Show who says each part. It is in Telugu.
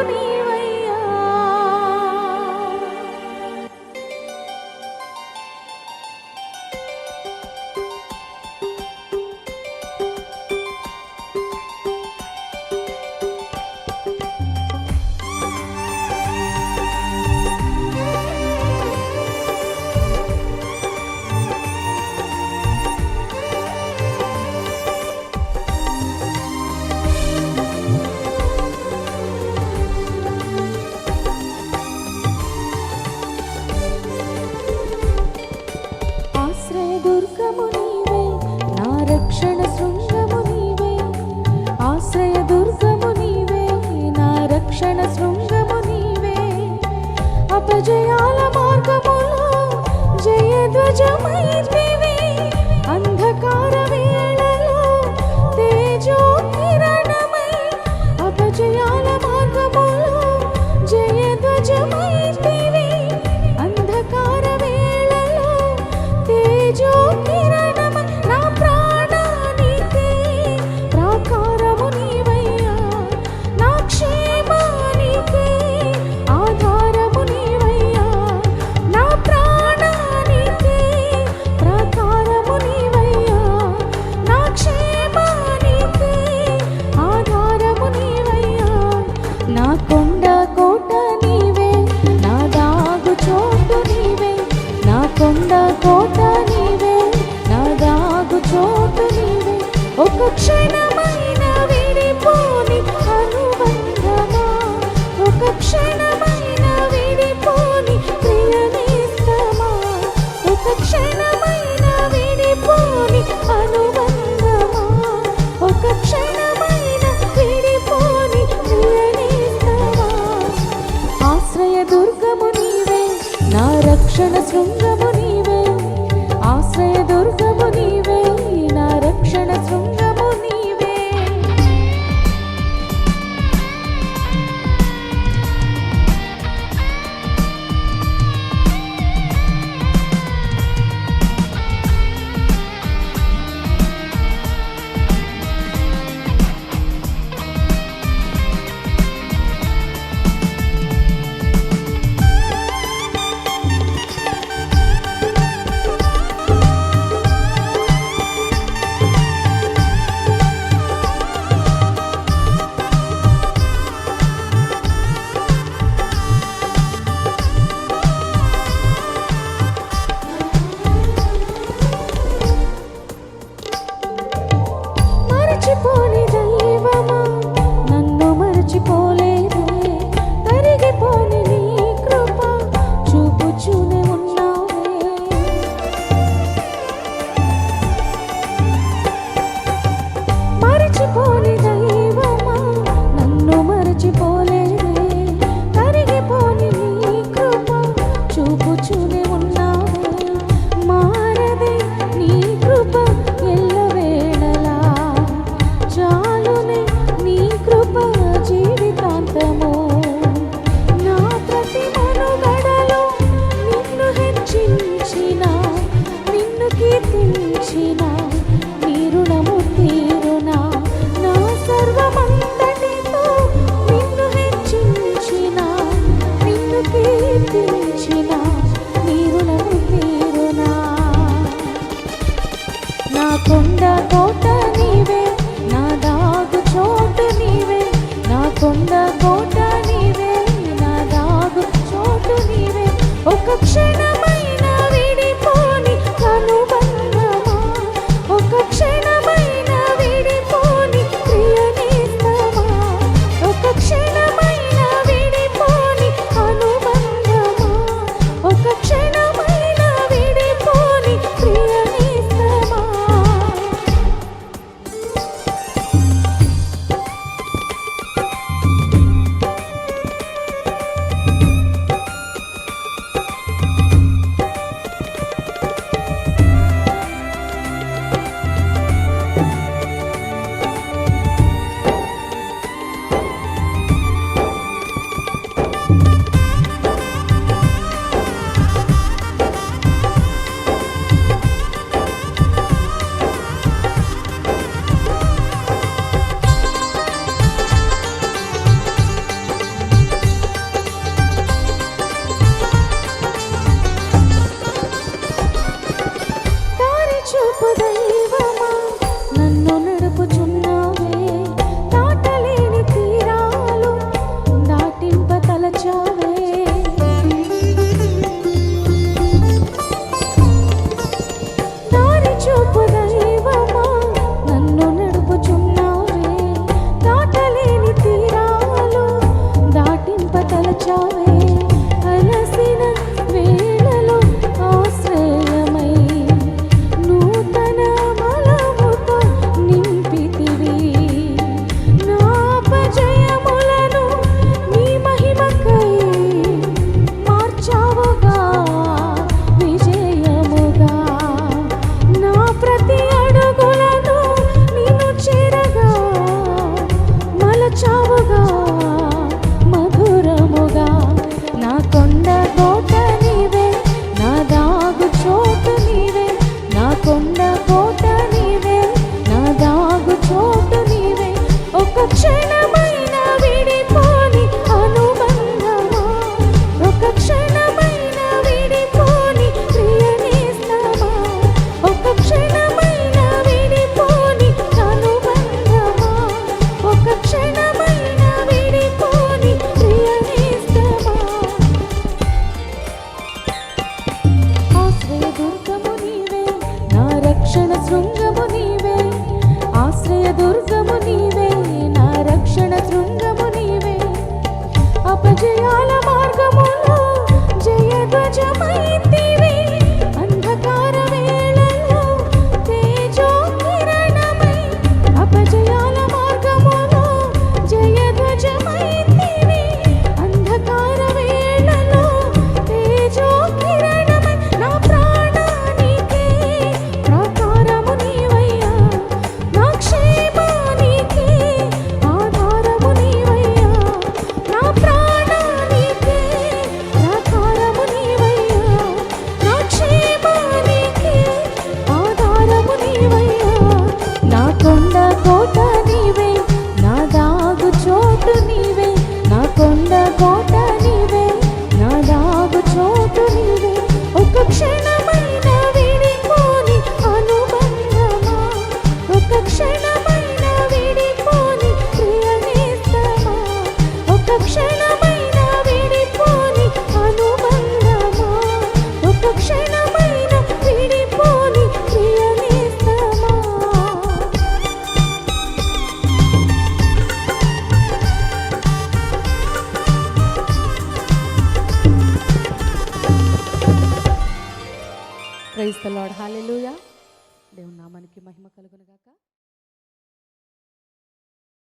Speaker 1: నీవయ్యా. ఆశ్రయదుర్గము నీవే, నా రక్షణ శృంగము నీవే. ఆశ్రయదుర్గము నీవే, నా రక్షణ శృంగము నీవే. అపజయాల మార్గములో జయధ్వజమైతివి. అంధకార వేళలో తేజో కిరణమై. అపజయాల మార్గములో జయధ్వజమైతివి. అంధకార వేళలో తేజో కిరణమై. నా ప్రాణానికి ప్రాకారము నీవయ్యా. నా క్షేమానికి ఆధారము నీవయ్యా. నా ప్రాణానికి ప్రాకారము నీవయ్యా. నా క్షేమానికి ఆధారము నీవయ్యా. నా కొండ కోట నీవే, నా దాగు చోటు నీవే. నా కొండ కోట నీవే, నా దాగు చోటు నీవే. ఒక క్షణమైన విడిపోని అనుబంధమా. ఒక క్షణమైన విడిపోని ప్రియనేస్తమా. ఒక క్షణమైన విడిపోని అనుబంధమా. ఒక క్షణమైన విడిపోని ప్రియనేస్తమా. ఆశ్రయదుర్గము నీవే, నా రక్షణ శృంగము నీవే. ఆశ్రయదుర్గము నీవే, నా రక్షణ శృంగము నీవే. మరచిపోని దైవమా, నన్ను మరచిపోలేదే. తరిగిపోని నీ కృప చూపుచూనే ఉన్నావే. మరచిపోని దైవమా, నన్ను మరచిపోలేదే. తరిగిపోని నీ కృప చూపుచూనే ఉన్నావే. మారదే నీ కృప ఎల్లవేళలా. చాలునే నీ కృప జీవితాంతము. నా ప్రతి మనుగడలో నిన్ను హెచ్చించిన, నిన్ను కీర్తించిన నీ రుణము తీరునా. నా సర్వమంతటితో నిన్ను హెచ్చించిన, నిన్ను కీర్తించిన నీ రుణము తీరునా. నా కొండ కోట నీవే, నా దాగు చోటు నీవే. నా కొండ కోట నీవే, నా దాగు చోటు నీవే. ఒక క్షణమైన విడిపోని అనుబంధమా. ఒక క్షణమైన విడిపోని ప్రియనేస్తమా. ఒక క్షణమైన విడిపోని అనుబంధమా. ఒక క్షణమైన విడిపోని ప్రియనేస్తమా. ప్రైజ్ ద లార్డ్ హల్లెలూయా. దేవుని నామానికి మహిమ కలుగును గాక.